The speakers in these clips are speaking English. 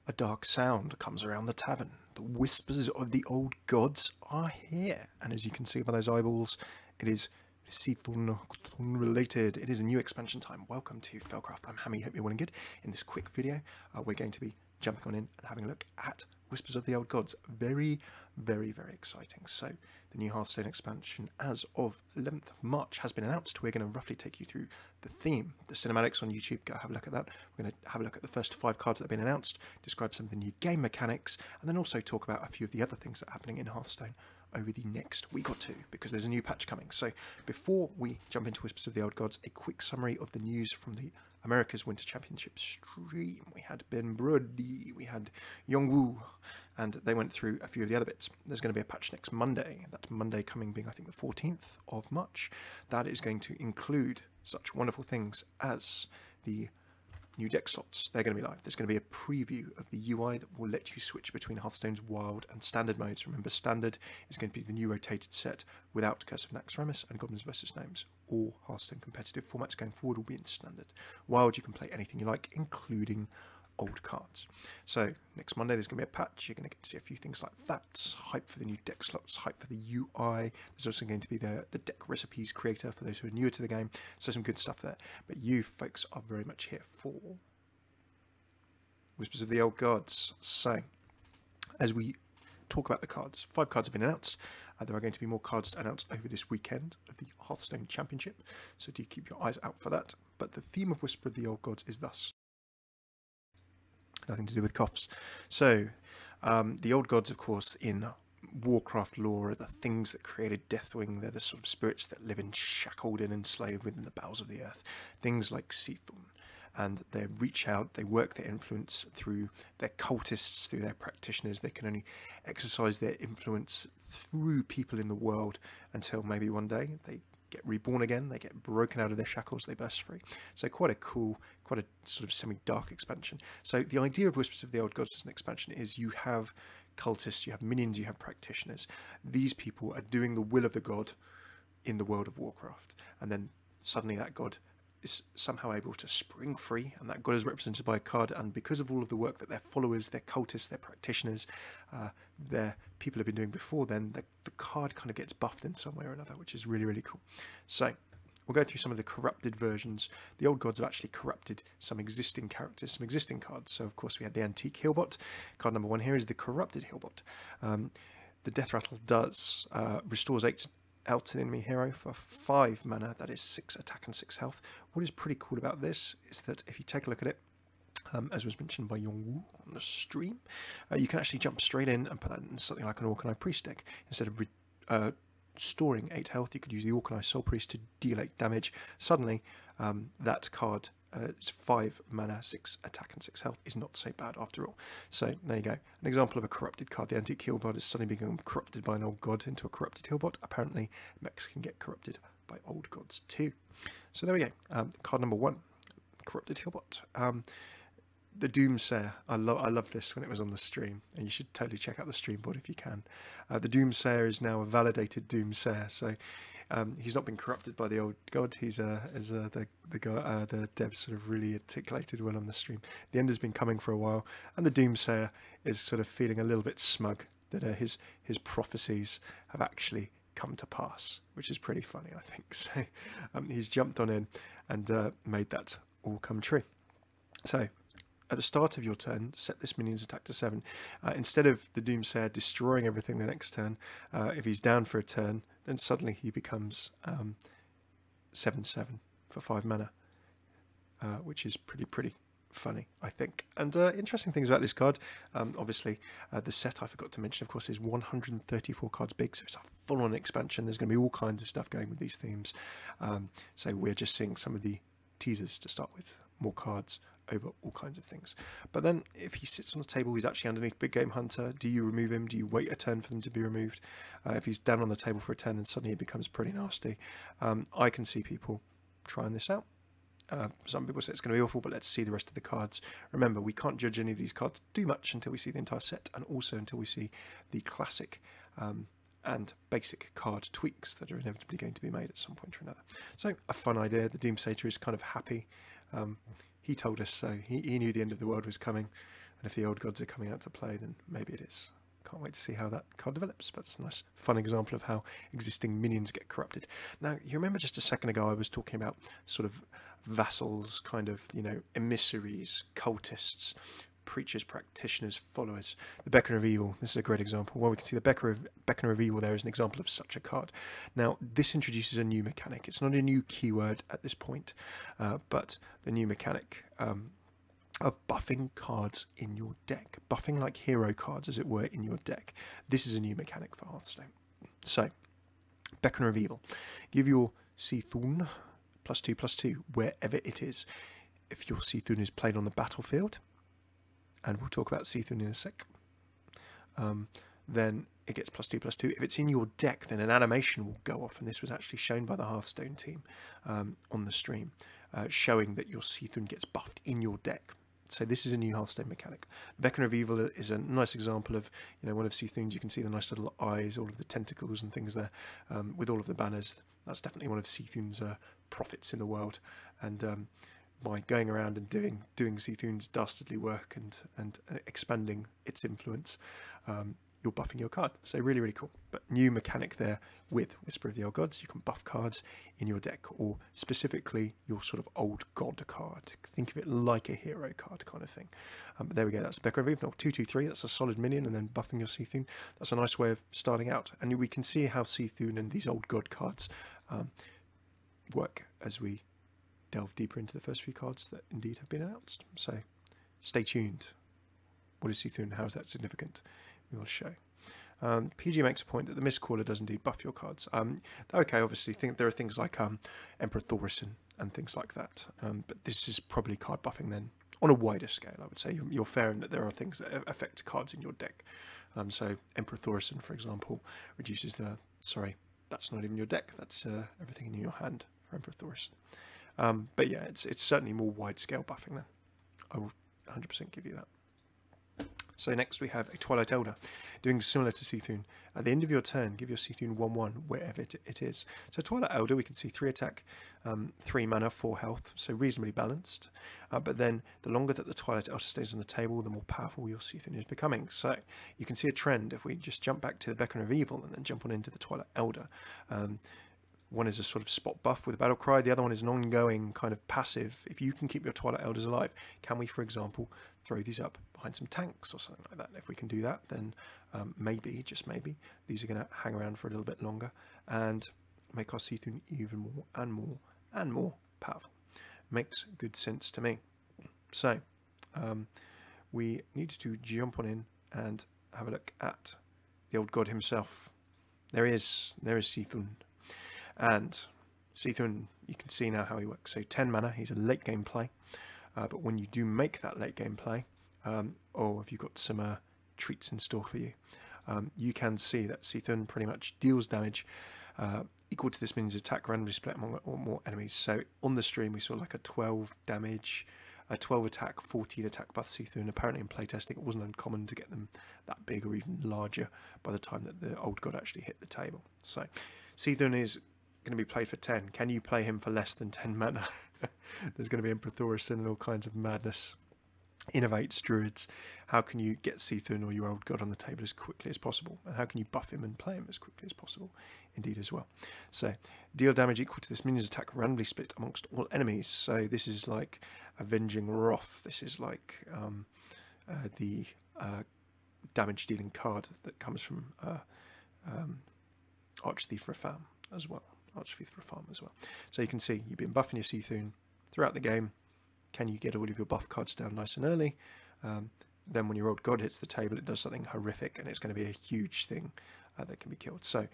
A dark sound comes around the tavern. The whispers of the old gods are here. And as you can see by those eyeballs, it is Hearthstone related. It is a new expansion time. Welcome to FailCraft. I'm Hammeh. Hope you're well and good. In this quick video, we're going to be jumping on in and having a look at Whispers of the Old Gods. Very exciting. So the new Hearthstone expansion as of 11th of March has been announced. We're going to roughly take you through the theme, the cinematics on YouTube. Go have a look at that. We're going to have a look at the first 5 cards that have been announced, describe some of the new game mechanics, and then also talk about a few of the other things that are happening in Hearthstone over the next week or two, because there's a new patch coming. So before we jump into Whispers of the Old Gods, a quick summary of the news from the America's Winter Championship stream. We had Ben Brody, we had Yongwoo, and they went through a few of the other bits. There's going to be a patch next Monday, that Monday coming being I think the 14th of March. That is going to include such wonderful things as the new deck slots. They're going to be live. There's going to be a preview of the UI that will let you switch between Hearthstone's Wild and Standard modes. Remember, Standard is going to be the new rotated set without Curse of Naxxramas and Goblins vs. Gnomes. All Hearthstone competitive formats going forward will be in Standard. Wild, you can play anything you like, including old cards. So next Monday there's going to be a patch. You're going to get to see a few things like that. Hype for the new deck slots, hype for the UI. There's also going to be the deck recipes creator for those who are newer to the game. So some good stuff there. But you folks are very much here for Whispers of the Old Gods. So as we talk about the cards, 5 cards have been announced. There are going to be more cards announced over this weekend of the Hearthstone Championship. So do keep your eyes out for that. But the theme of Whisper of the Old Gods is thus. Nothing to do with coughs. So, the old gods, of course, in Warcraft lore are the things that created Deathwing. They're the sort of spirits that live shackled and enslaved within the bowels of the earth. Things like Seathorn. And they reach out, they work their influence through their cultists, through their practitioners. They can only exercise their influence through people in the world until maybe one day they get reborn again, they get broken out of their shackles, they burst free. So quite a cool, quite a sort of semi-dark expansion. So the idea of Whispers of the Old Gods as an expansion is you have cultists, you have minions, you have practitioners. These people are doing the will of the god in the world of Warcraft. And then suddenly that god is somehow able to spring free, and that god is represented by a card, and because of all of the work that their followers, their cultists, their practitioners, their people have been doing before then, the card kind of gets buffed in some way or another, which is really cool. So we'll go through some of the corrupted versions. The old gods have actually corrupted some existing characters, some existing cards. So of course we had the Antique Healbot. Card number 1 here is the corrupted Healbot. The Death Rattle does restores 8 health to the enemy hero for 5 mana. That is 6 attack and 6 health. What is pretty cool about this is that if you take a look at it, as was mentioned by Yongwoo on the stream, you can actually jump straight in and put that in something like an Orkney Priest deck. Instead of storing 8 health, you could use the Orkney Soul Priest to deal 8 damage. Suddenly, that card, it's 5 mana, 6 attack and 6 health, is not so bad after all. So there you go. An example of a corrupted card. The Antique Healbot has suddenly become corrupted by an old god into a corrupted Healbot. Apparently, mechs can get corrupted by old gods too. So there we go. Card number 1, corrupted Healbot. The Doomsayer, I love this when it was on the stream, and you should totally check out the stream board if you can. The Doomsayer is now a validated Doomsayer, so he's not been corrupted by the old god. He's as the devs sort of really articulated well on the stream. The end has been coming for a while, and the Doomsayer is sort of feeling a little bit smug that his prophecies have actually come to pass, which is pretty funny, I think. So he's jumped on in and made that all come true. So at the start of your turn, set this minion's attack to 7. Instead of the Doomsayer destroying everything the next turn, if he's down for a turn, then suddenly he becomes 7/7 for 5 mana, which is pretty funny, I think. And interesting things about this card, obviously the set I forgot to mention, of course, is 134 cards big, so it's a full-on expansion. There's going to be all kinds of stuff going with these themes. So we're just seeing some of the teasers to start with, more cards over all kinds of things. But then if he sits on the table, he's actually underneath Big Game Hunter. Do you remove him? Do you wait a turn for them to be removed? If he's down on the table for a turn, then suddenly it becomes pretty nasty. I can see people trying this out. Some people say it's going to be awful, but let's see the rest of the cards. Remember, we can't judge any of these cards too much until we see the entire set, and also until we see the classic and basic card tweaks that are inevitably going to be made at some point or another. So a fun idea. The Doomsayer is kind of happy. He told us so. He knew the end of the world was coming. And if the old gods are coming out to play, then maybe it is. Can't wait to see how that card develops, but it's a nice, fun example of how existing minions get corrupted. Now, you remember just a second ago I was talking about sort of vassals, kind of, you know, emissaries, cultists, preachers, practitioners, followers. The Beckoner of Evil, this is a great example. Well, we can see the Beckoner of Evil there is an example of such a card. Now, this introduces a new mechanic. It's not a new keyword at this point, but the new mechanic of buffing cards in your deck. Buffing like hero cards, as it were, in your deck. This is a new mechanic for Hearthstone. So, Beckoner of Evil. Give your Seathorn +2/+2 wherever it is. If your Seathorn is played on the battlefield, and we'll talk about Seathorn in a sec, then it gets +2/+2. If it's in your deck, then an animation will go off, and this was actually shown by the Hearthstone team on the stream, showing that your Seathorn gets buffed in your deck. So this is a new Hearthstone mechanic. Beckoner of Evil is a nice example of, you know, one of Seathorns. You can see the nice little eyes, all of the tentacles and things there, with all of the banners. That's definitely one of Seathorn's profits in the world. And by going around and doing Seathorn's dastardly work and expanding its influence, you're buffing your card. So really, really cool. But new mechanic there with Whisper of the Old Gods. You can buff cards in your deck, or specifically your sort of old god card. Think of it like a hero card kind of thing. But there we go. That's Beckoner of Evil. 2/2/3. That's a solid minion, and then buffing your Seathorn. That's a nice way of starting out. And we can see how Seathorn and these old god cards work as we delve deeper into the first few cards that indeed have been announced. So stay tuned. What is Seathorn? How is that significant? We will show. PG makes a point that the Mistcaller does indeed buff your cards. Okay, obviously, there are things like Emperor Thaurissan and things like that, but this is probably card buffing then on a wider scale. I would say you're fair in that there are things that affect cards in your deck. So Emperor Thaurissan, for example, reduces the... Sorry, that's not even your deck. That's everything in your hand for Emperor Thaurissan. But yeah, it's certainly more wide-scale buffing then. I will 100% give you that. So next we have a Twilight Elder, doing similar to Seathorn. At the end of your turn, give your Seathorn 1/1 wherever it is. So Twilight Elder, we can see 3 attack, 3 mana, 4 health, so reasonably balanced. But then the longer that the Twilight Elder stays on the table, the more powerful your Seathorn is becoming. So you can see a trend if we just jump back to the Beckoner of Evil and then jump on into the Twilight Elder. One is a sort of spot buff with a battle cry. The other one is an ongoing kind of passive. If you can keep your Twilight Elders alive, can we, for example, throw these up behind some tanks or something like that? If we can do that, then maybe, just maybe, these are going to hang around for a little bit longer and make our Seathorn even more and more and more powerful. Makes good sense to me. So we need to jump on in and have a look at the old god himself. There is Seathorn. And Seathorn, you can see now how he works. So 10 mana, he's a late game play. But when you do make that late game play, or if you've got some treats in store for you, you can see that Seathorn pretty much deals damage equal to this minion's attack randomly split among or more enemies. So on the stream we saw like a 12 damage, a 12 attack, 14 attack buff Seathorn. Apparently in playtesting it wasn't uncommon to get them that big or even larger by the time that the old god actually hit the table. So Seathorn is going to be played for 10. Can you play him for less than 10 mana? There's going to be Emperor Thaurissan and all kinds of madness. Innovates, druids. How can you get Seathorn or your old god on the table as quickly as possible? And how can you buff him and play him as quickly as possible? Indeed as well. So deal damage equal to this minion's attack randomly split amongst all enemies. So this is like Avenging Wrath. This is like the damage dealing card that comes from Archthief Rafam as well. Archthief Rafam as well. So you can see you've been buffing your Seathorn throughout the game. Can you get all of your buff cards down nice and early? Then when your old god hits the table, it does something horrific, and it's going to be a huge thing that can be killed. So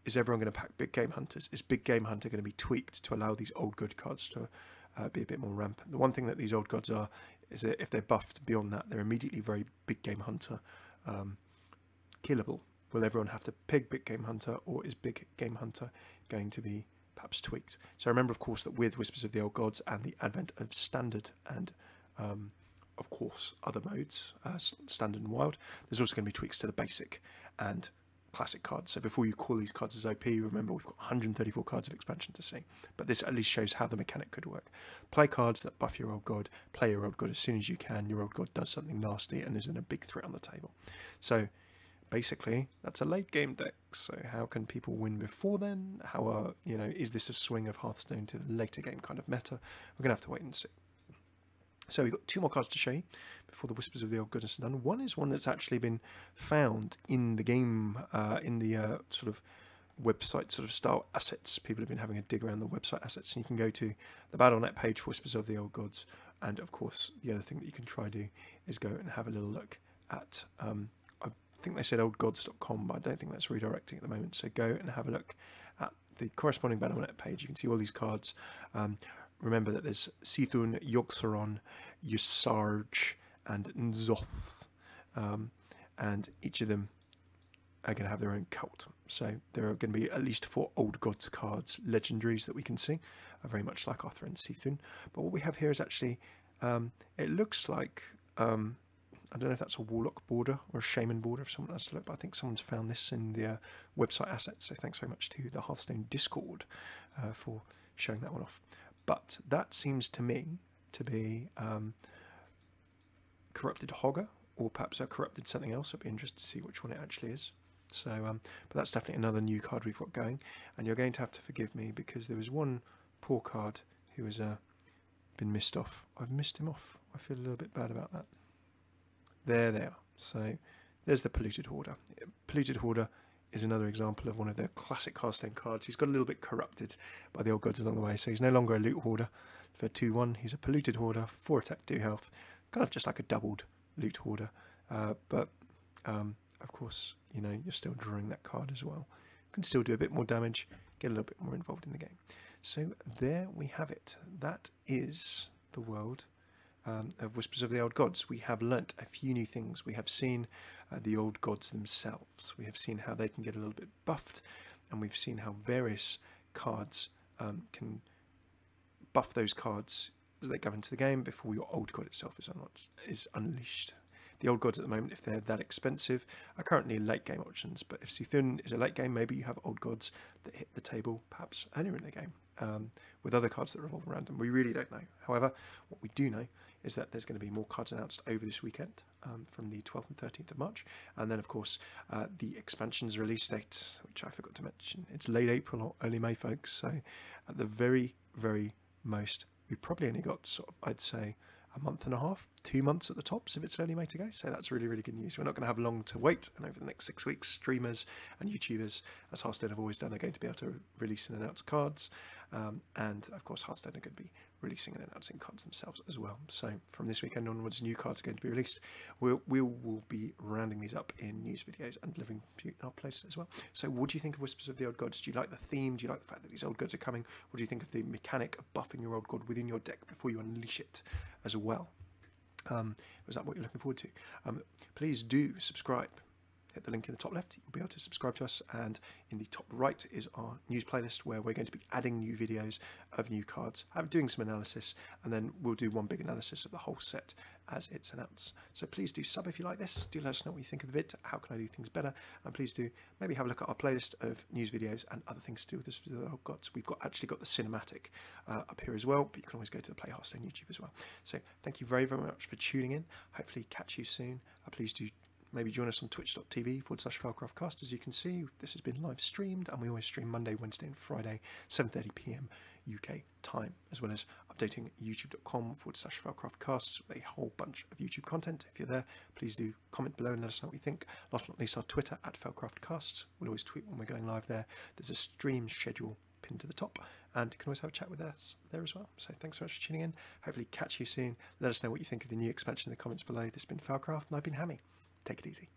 is everyone going to pack Big Game Hunters? Is Big Game Hunter going to be tweaked to allow these old god cards to be a bit more rampant? The one thing that these old gods are is that if they're buffed beyond that, they're immediately very Big Game Hunter killable. Will everyone have to pick Big Game Hunter, or is Big Game Hunter going to be perhaps tweaked? So remember, of course, that with Whispers of the Old Gods and the advent of Standard and, of course, other modes, Standard and Wild, there's also going to be tweaks to the Basic and classic cards. So before you call these cards as OP, remember we've got 134 cards of expansion to see. But this at least shows how the mechanic could work. Play cards that buff your old god, play your old god as soon as you can. Your old god does something nasty and isn't a big threat on the table. So basically, that's a late game deck. So how can people win before then? How are, is this a swing of Hearthstone to the later game kind of meta? We're going to have to wait and see. So we've got 2 more cards to show you before the Whispers of the Old Goodness are done. One is one that's actually been found in the game, in the sort of website sort of style assets. People have been having a dig around the website assets, and you can go to the Battle.net page for Whispers of the Old Gods. And of course, the other thing that you can try to do is go and have a little look at, I think they said oldgods.com, but I don't think that's redirecting at the moment. So go and have a look at the corresponding Battle.net page. You can see all these cards. Remember that there's Sithun, Yogg-saron, Usarge, and N'Zoth, and each of them are going to have their own cult. So there are going to be at least 4 Old Gods cards, legendaries that we can see, are very much like Arthur and Sithun. But what we have here is actually, it looks like, I don't know if that's a Warlock border or a Shaman border, if someone has to look, but I think someone's found this in the website assets. So thanks very much to the Hearthstone Discord for showing that one off. But that seems to me to be Corrupted Hogger, or perhaps a Corrupted something else. I'd be interested to see which one it actually is. So, but that's definitely another new card we've got going. And you're going to have to forgive me because there was one poor card who has been missed off. I've missed him off. I feel a little bit bad about that. There they are. So there's the Polluted Hoarder. Polluted Hoarder is another example of one of the classic Hearthstone cards. He's got a little bit corrupted by the old gods along the way, so he's no longer a loot hoarder. For 2-1, he's a Polluted Hoarder, 4 attack, 2 health, kind of just like a doubled loot hoarder. But of course, you're still drawing that card as well. You can still do a bit more damage, get a little bit more involved in the game. So there we have it. That is the world of Whispers of the Old Gods. We have learnt a few new things. We have seen the old gods themselves. We have seen how they can get a little bit buffed, and we've seen how various cards can buff those cards as they go into the game before your old god itself is unleashed. The old gods at the moment, if they're that expensive, are currently late game options, but if Sithun is a late game, maybe you have old gods that hit the table perhaps earlier in the game with other cards that revolve around them. We really don't know. However, what we do know is that there's going to be more cards announced over this weekend from the 12th and 13th of March. And then, of course, the expansion's release date, which I forgot to mention. It's late April or early May, folks. So at the very, very most, we probably only got sort of, I'd say, a month and a half, 2 months at the tops if it's early May to go. So that's really, really good news. We're not going to have long to wait. And over the next 6 weeks, streamers and YouTubers, as Hearthstone have always done, are going to be able to release and announce cards. And of course, Hearthstone are going to be releasing and announcing cards themselves as well. So from this weekend onwards, new cards are going to be released. We will be rounding these up in news videos and delivering to you in our places as well. So what do you think of Whispers of the Old Gods? Do you like the theme? Do you like the fact that these old gods are coming? What do you think of the mechanic of buffing your old god within your deck before you unleash it as well? Was that what you're looking forward to? Please do subscribe. Hit the link in the top left, you'll be able to subscribe to us, and in the top right is our news playlist where we're going to be adding new videos of new cards. I'm doing some analysis, and then we'll do one big analysis of the whole set as it's announced. So please do sub if you like this, do let us know what you think of the vid, how can I do things better, and please do maybe have a look at our playlist of news videos and other things to do with this. Oh God, we've actually got the cinematic up here as well, but you can always go to the Play Hearthstone YouTube as well. So thank you very, very much for tuning in. Hopefully catch you soon. Please do maybe join us on twitch.tv/FailCraft Casts. As you can see, this has been live streamed, and we always stream Monday, Wednesday and Friday, 7:30 PM UK time, as well as updating youtube.com/FailCraft Casts with a whole bunch of YouTube content. If you're there, please do comment below and let us know what you think. Last but not least, our Twitter @FailCraft Casts. We'll always tweet when we're going live there. There's a stream schedule pinned to the top, and you can always have a chat with us there as well. So thanks so much for tuning in. Hopefully catch you soon. Let us know what you think of the new expansion in the comments below. This has been FailCraft, and I've been Hammeh. Take it easy.